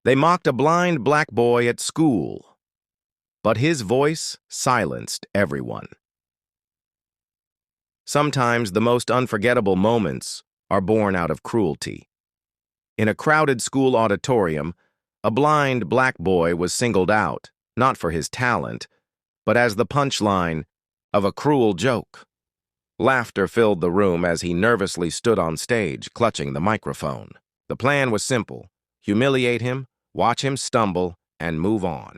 They mocked a blind black boy at school, but his voice silenced everyone. Sometimes the most unforgettable moments are born out of cruelty. In a crowded school auditorium, a blind black boy was singled out, not for his talent, but as the punchline of a cruel joke. Laughter filled the room as he nervously stood on stage, clutching the microphone. The plan was simple: humiliate him, watch him stumble, and move on.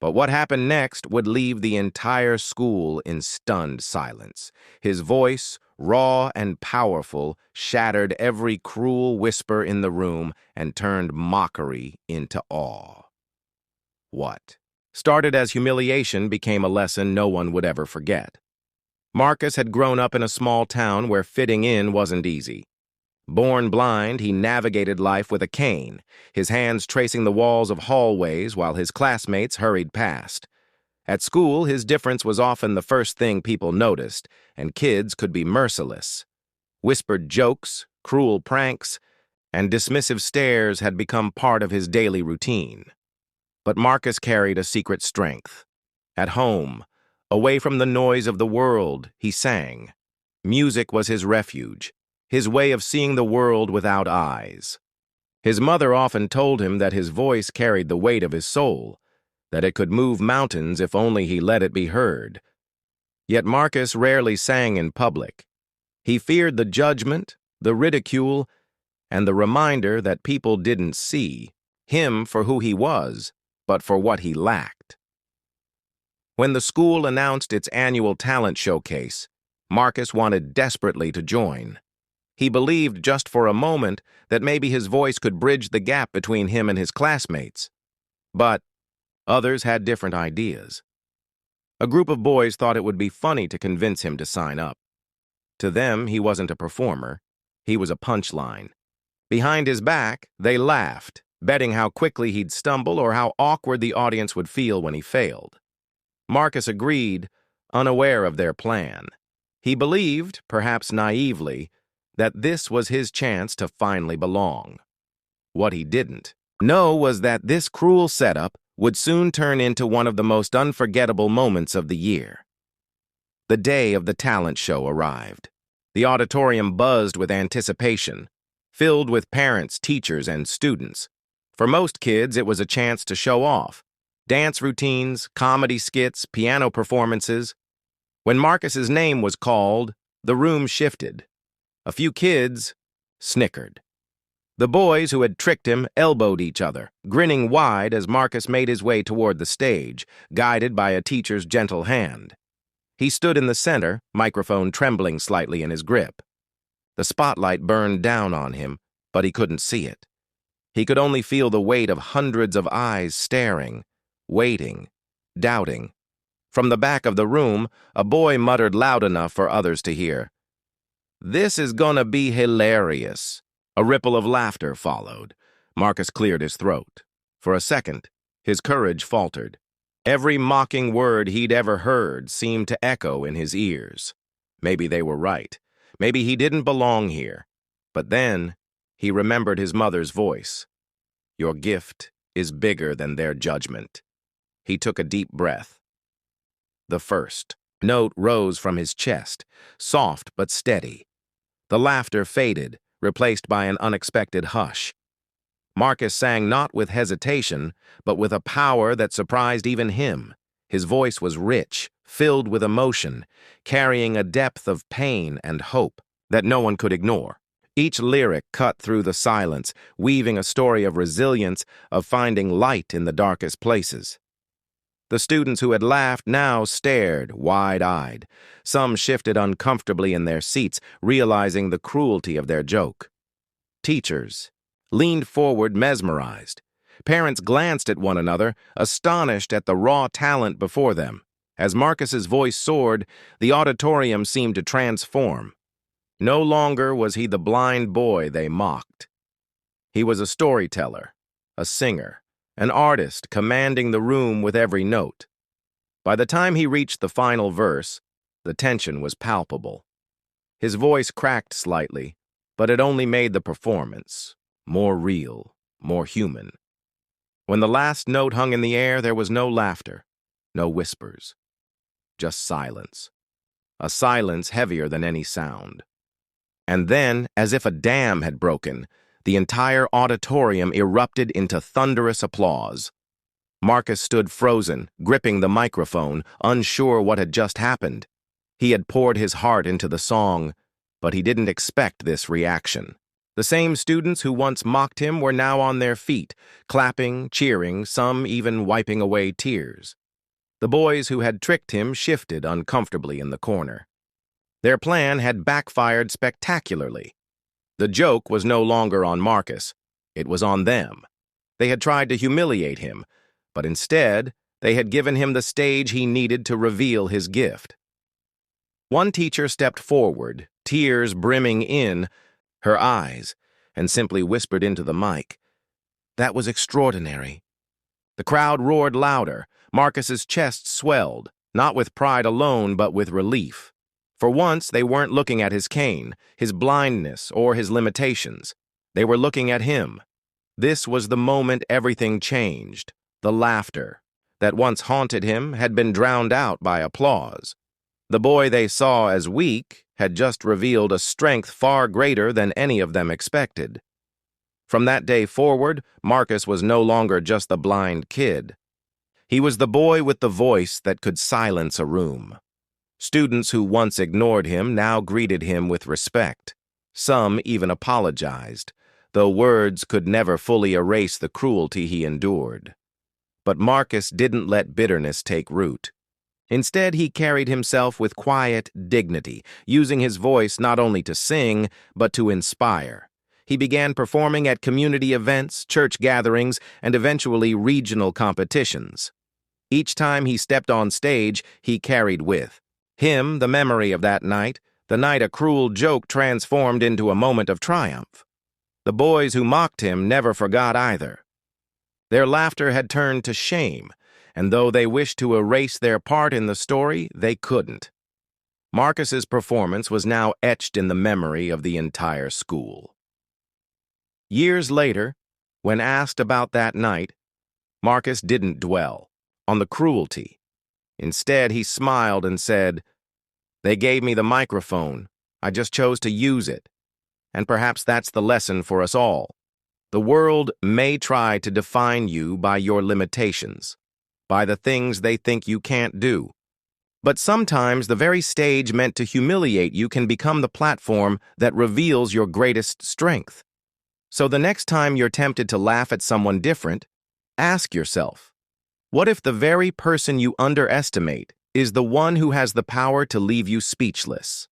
But what happened next would leave the entire school in stunned silence. His voice, raw and powerful, shattered every cruel whisper in the room and turned mockery into awe. What started as humiliation became a lesson no one would ever forget. Marcus had grown up in a small town where fitting in wasn't easy. Born blind, he navigated life with a cane, his hands tracing the walls of hallways while his classmates hurried past. At school, his difference was often the first thing people noticed, and kids could be merciless. Whispered jokes, cruel pranks, and dismissive stares had become part of his daily routine. But Marcus carried a secret strength. At home, away from the noise of the world, he sang. Music was his refuge, his way of seeing the world without eyes. His mother often told him that his voice carried the weight of his soul, that it could move mountains if only he let it be heard. Yet Marcus rarely sang in public. He feared the judgment, the ridicule, and the reminder that people didn't see him for who he was, but for what he lacked. When the school announced its annual talent showcase, Marcus wanted desperately to join. He believed just for a moment that maybe his voice could bridge the gap between him and his classmates. But others had different ideas. A group of boys thought it would be funny to convince him to sign up. To them, he wasn't a performer. He was a punchline. Behind his back, they laughed, betting how quickly he'd stumble or how awkward the audience would feel when he failed. Marcus agreed, unaware of their plan. He believed, perhaps naively, that this was his chance to finally belong. What he didn't know was that this cruel setup would soon turn into one of the most unforgettable moments of the year. The day of the talent show arrived. The auditorium buzzed with anticipation, filled with parents, teachers, and students. For most kids, it was a chance to show off. Dance routines, comedy skits, piano performances. When Marcus's name was called, the room shifted. A few kids snickered. The boys who had tricked him elbowed each other, grinning wide as Marcus made his way toward the stage, guided by a teacher's gentle hand. He stood in the center, microphone trembling slightly in his grip. The spotlight burned down on him, but he couldn't see it. He could only feel the weight of hundreds of eyes staring, waiting, doubting. From the back of the room, a boy muttered loud enough for others to hear, "This is gonna be hilarious." A ripple of laughter followed. Marcus cleared his throat. For a second, his courage faltered. Every mocking word he'd ever heard seemed to echo in his ears. Maybe they were right. Maybe he didn't belong here. But then, he remembered his mother's voice. "Your gift is bigger than their judgment." He took a deep breath. The first note rose from his chest, soft but steady. The laughter faded, replaced by an unexpected hush. Marcus sang not with hesitation, but with a power that surprised even him. His voice was rich, filled with emotion, carrying a depth of pain and hope that no one could ignore. Each lyric cut through the silence, weaving a story of resilience, of finding light in the darkest places. The students who had laughed now stared, wide-eyed. Some shifted uncomfortably in their seats, realizing the cruelty of their joke. Teachers leaned forward, mesmerized. Parents glanced at one another, astonished at the raw talent before them. As Marcus's voice soared, the auditorium seemed to transform. No longer was he the blind boy they mocked. He was a storyteller, a singer, an artist commanding the room with every note. By the time he reached the final verse, the tension was palpable. His voice cracked slightly, but it only made the performance more real, more human. When the last note hung in the air, there was no laughter, no whispers, just silence. A silence heavier than any sound. And then, as if a dam had broken, the entire auditorium erupted into thunderous applause. Marcus stood frozen, gripping the microphone, unsure what had just happened. He had poured his heart into the song, but he didn't expect this reaction. The same students who once mocked him were now on their feet, clapping, cheering, some even wiping away tears. The boys who had tricked him shifted uncomfortably in the corner. Their plan had backfired spectacularly. The joke was no longer on Marcus. It was on them. They had tried to humiliate him, but instead, they had given him the stage he needed to reveal his gift. One teacher stepped forward, tears brimming in her eyes, and simply whispered into the mic, "That was extraordinary." The crowd roared louder. Marcus's chest swelled, not with pride alone, but with relief. For once, they weren't looking at his cane, his blindness, or his limitations. They were looking at him. This was the moment everything changed. The laughter that once haunted him had been drowned out by applause. The boy they saw as weak had just revealed a strength far greater than any of them expected. From that day forward, Marcus was no longer just the blind kid. He was the boy with the voice that could silence a room. Students who once ignored him now greeted him with respect. Some even apologized, though words could never fully erase the cruelty he endured. But Marcus didn't let bitterness take root. Instead, he carried himself with quiet dignity, using his voice not only to sing, but to inspire. He began performing at community events, church gatherings, and eventually regional competitions. Each time he stepped on stage, he carried with him the memory of that night, the night a cruel joke transformed into a moment of triumph. The boys who mocked him never forgot either. Their laughter had turned to shame, and though they wished to erase their part in the story, they couldn't. Marcus's performance was now etched in the memory of the entire school. Years later, when asked about that night, Marcus didn't dwell on the cruelty. Instead, he smiled and said, "They gave me the microphone. I just chose to use it. And perhaps that's the lesson for us all. The world may try to define you by your limitations, by the things they think you can't do. But sometimes the very stage meant to humiliate you can become the platform that reveals your greatest strength. So the next time you're tempted to laugh at someone different, ask yourself, what if the very person you underestimate is the one who has the power to leave you speechless?